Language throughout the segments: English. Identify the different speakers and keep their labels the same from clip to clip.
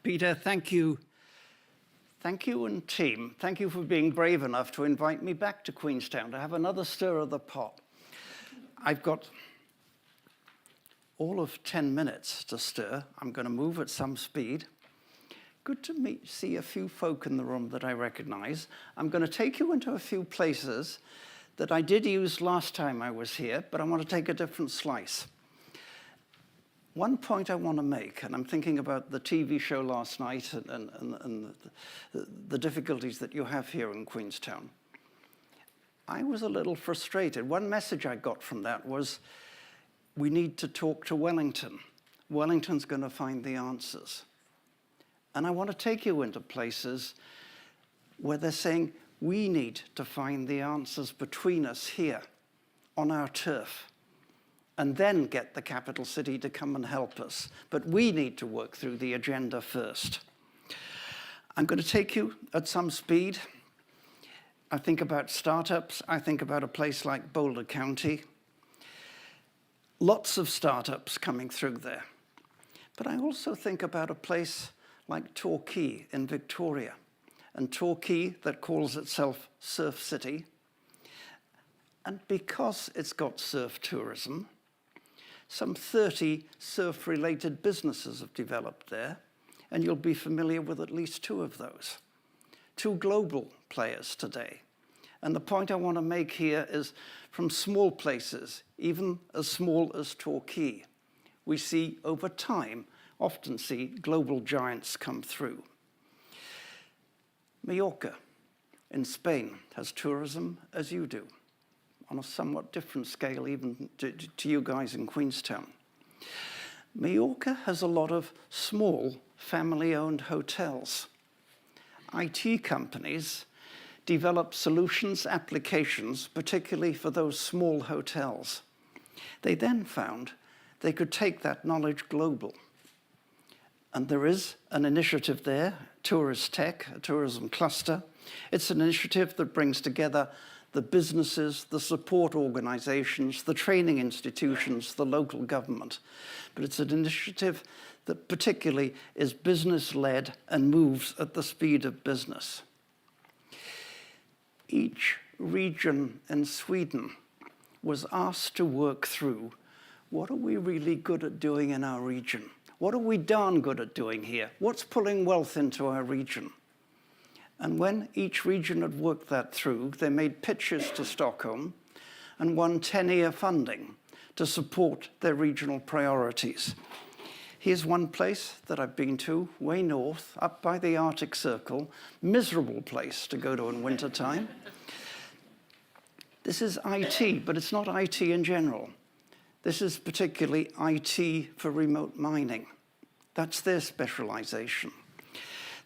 Speaker 1: Peter. Thank you. Thank you and team. Thank you for being brave enough to invite me back to Queenstown to have another stir of the pot. I've got all of 10 minutes to stir. I'm going to move at some speed. Good to see a few folk in the room that I recognize. I'm going to take you into a few places that I did use last time I was here, but I want to take a different slice. One point I want to make, and I'm thinking about the TV show last night and the difficulties that you have here in Queenstown. I was a little frustrated. One message I got from that was, we need to talk to Wellington. Wellington's going to find the answers. And I want to take you into places where they're saying, we need to find the answers between us here on our turf, and then get the capital city to come and help us. But we need to work through the agenda first. I'm going to take you at some speed. I think about startups. I think about a place like Boulder County. Lots of startups coming through there. But I also think about a place like Torquay in Victoria, and Torquay that calls itself Surf City. And because it's got surf tourism, some 30 surf-related businesses have developed there, and you'll be familiar with at least 2 of those. 2 global players today. And the point I want to make here is, from small places, even as small as Torquay, we see over time, often see global giants come through. Mallorca in Spain has tourism as you do, on a somewhat different scale even to you guys in Queenstown. Mallorca has a lot of small family-owned hotels. IT companies develop solutions, applications, particularly for those small hotels. They then found they could take that knowledge global. And there is an initiative there, Tourist Tech, a tourism cluster. It's an initiative that brings together the businesses, the support organizations, the training institutions, the local government. But it's an initiative that particularly is business-led and moves at the speed of business. Each region in Sweden was asked to work through, what are we really good at doing in our region? What are we darn good at doing here? What's pulling wealth into our region? And when each region had worked that through, they made pitches to Stockholm and won 10-year funding to support their regional priorities. Here's one place that I've been to, way north, up by the Arctic Circle, miserable place to go to in wintertime. This is IT, but it's not IT in general. This is particularly IT for remote mining. That's their specialization.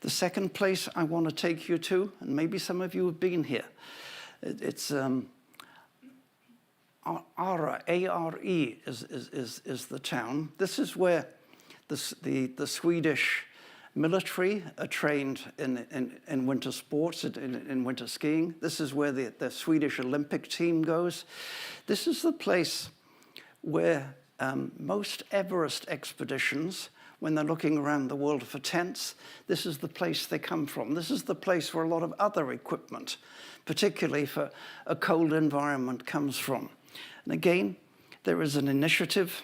Speaker 1: The second place I want to take you to, and maybe some of you have been here, it's Are, A-R-E is the town. This is where the Swedish military are trained in winter sports, in winter skiing. This is where the Swedish Olympic team goes. This is the place where most Everest expeditions, when they're looking around the world for tents, this is the place they come from. This is the place where a lot of other equipment, particularly for a cold environment, comes from. And again, there is an initiative,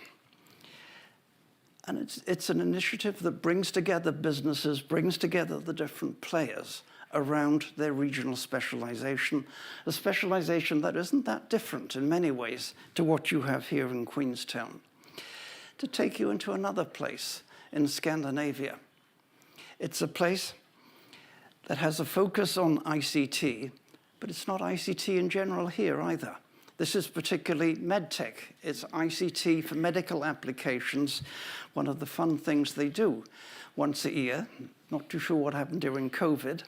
Speaker 1: and it's an initiative that brings together businesses, brings together the different players around their regional specialization, a specialization that isn't that different in many ways to what you have here in Queenstown. To take you into another place in Scandinavia. It's a place that has a focus on ICT, but it's not ICT in general here either. This is particularly medtech. It's ICT for medical applications. One of the fun things they do once a year, not too sure what happened during COVID,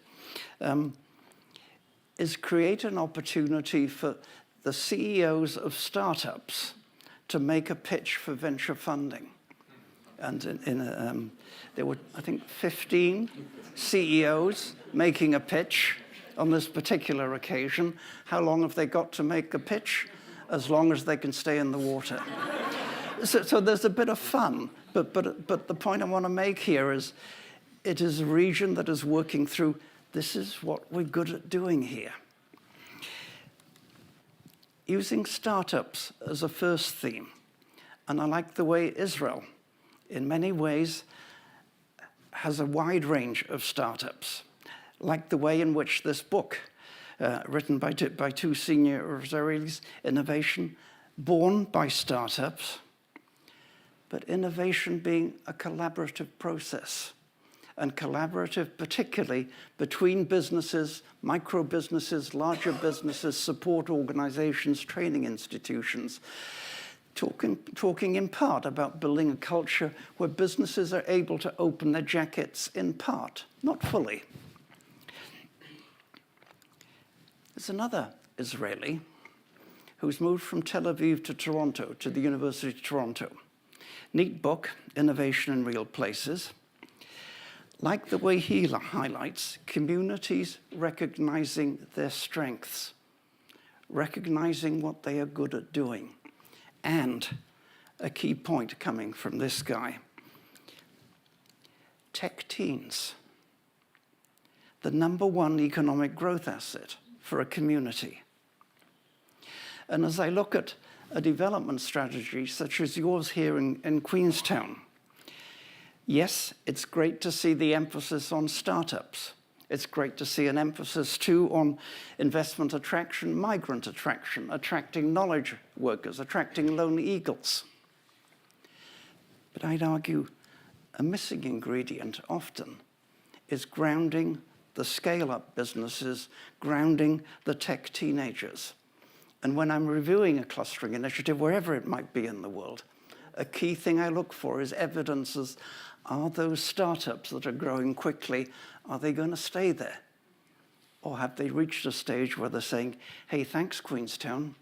Speaker 1: is create an opportunity for the CEOs of startups to make a pitch for venture funding. And there were, I think, 15 CEOs making a pitch on this particular occasion. How long have they got to make a pitch? As long as they can stay in the water. So there's a bit of fun, but the point I want to make here is It is a region that is working through, this is what we're good at doing here. Using startups as a first theme. And I like the way Israel, in many ways, has a wide range of startups. Like the way in which this book, written by two senior Israelis, Innovation, born by startups, but innovation being a collaborative process. And collaborative particularly between businesses, micro businesses, larger businesses, support organizations, training institutions, talking in part about building a culture where businesses are able to open their jackets in part, not fully. There's another Israeli who's moved from Tel Aviv to Toronto, to the University of Toronto. Neat book, Innovation in Real Places. Like the way he highlights, communities recognizing their strengths, recognizing what they are good at doing. And a key point coming from this guy, tech teens, the #1 economic growth asset for a community. And as I look at a development strategy such as yours here in Queenstown, yes, it's great to see the emphasis on startups. It's great to see an emphasis too on investment attraction, migrant attraction, attracting knowledge workers, attracting lone eagles. But I'd argue a missing ingredient often is grounding the scale-up businesses, grounding the tech teenagers. And when I'm reviewing a clustering initiative, wherever it might be in the world, a key thing I look for is evidences. Are those startups that are growing quickly, are they going to stay there? Or have they reached a stage where they're saying, hey, thanks, Queenstown.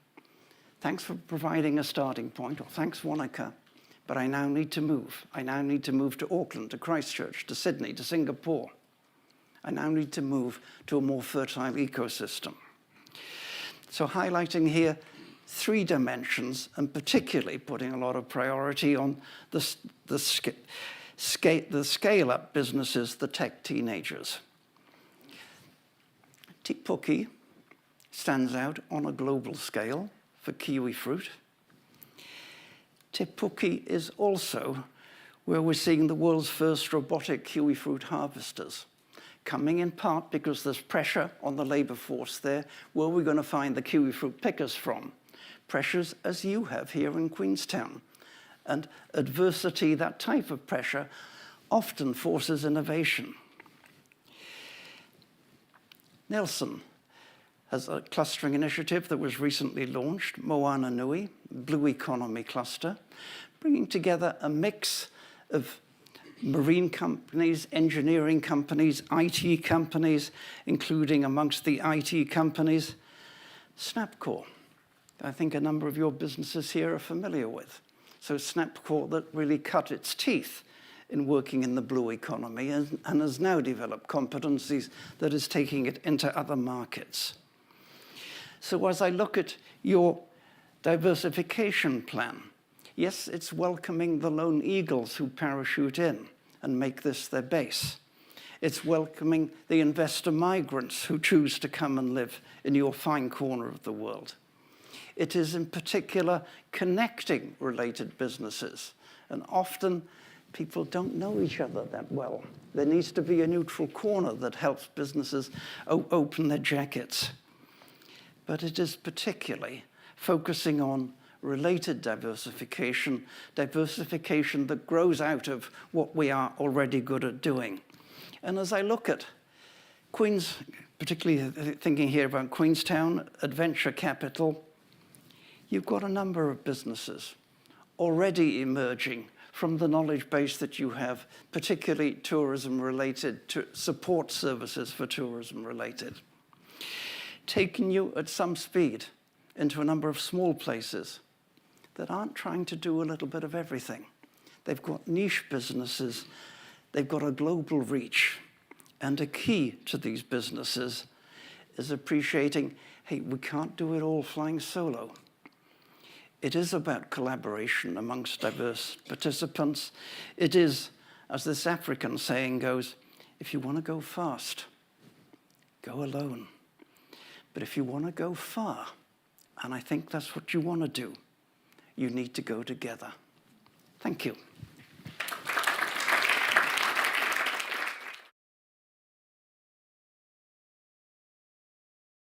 Speaker 1: Thanks for providing a starting point, or thanks, Wanaka, but I now need to move. I now need to move to Auckland, to Christchurch, to Sydney, to Singapore. I now need to move to a more fertile ecosystem. So highlighting here 3 dimensions, and particularly putting a lot of priority on the scale-up businesses, the tech teenagers. Te Puke stands out on a global scale for kiwi fruit. Te Puke is also where we're seeing the world's first robotic kiwi fruit harvesters, coming in part because there's pressure on the labor force there. Where are we going to find the kiwi fruit pickers from? Pressures as you have here in Queenstown. And adversity, that type of pressure, often forces innovation. Nelson has a clustering initiative that was recently launched, Moana Nui, Blue Economy Cluster, bringing together a mix of marine companies, engineering companies, IT companies, including amongst the IT companies, Snapcore. I think a number of your businesses here are familiar with. So Snapcore that really cut its teeth in working in the blue economy and has now developed competencies that is taking it into other markets. So as I look at your diversification plan, yes, it's welcoming the lone eagles who parachute in and make this their base. It's welcoming the investor migrants who choose to come and live in your fine corner of the world. It is in particular connecting related businesses. And often people don't know each other that well. There needs to be a neutral corner that helps businesses open their jackets. But it is particularly focusing on related diversification, diversification that grows out of what we are already good at doing. And as I look at particularly thinking here about Queenstown, Adventure Capital, you've got a number of businesses already emerging from the knowledge base that you have, particularly tourism-related, to support services for tourism-related. Taking you at some speed into a number of small places that aren't trying to do a little bit of everything. They've got niche businesses, they've got a global reach, and a key to these businesses is appreciating, hey, we can't do it all flying solo. It is about collaboration amongst diverse participants. It is, as this African saying goes, If you want to go fast, go alone. But if you want to go far, and I think that's what you want to do, you need to go together. Thank you.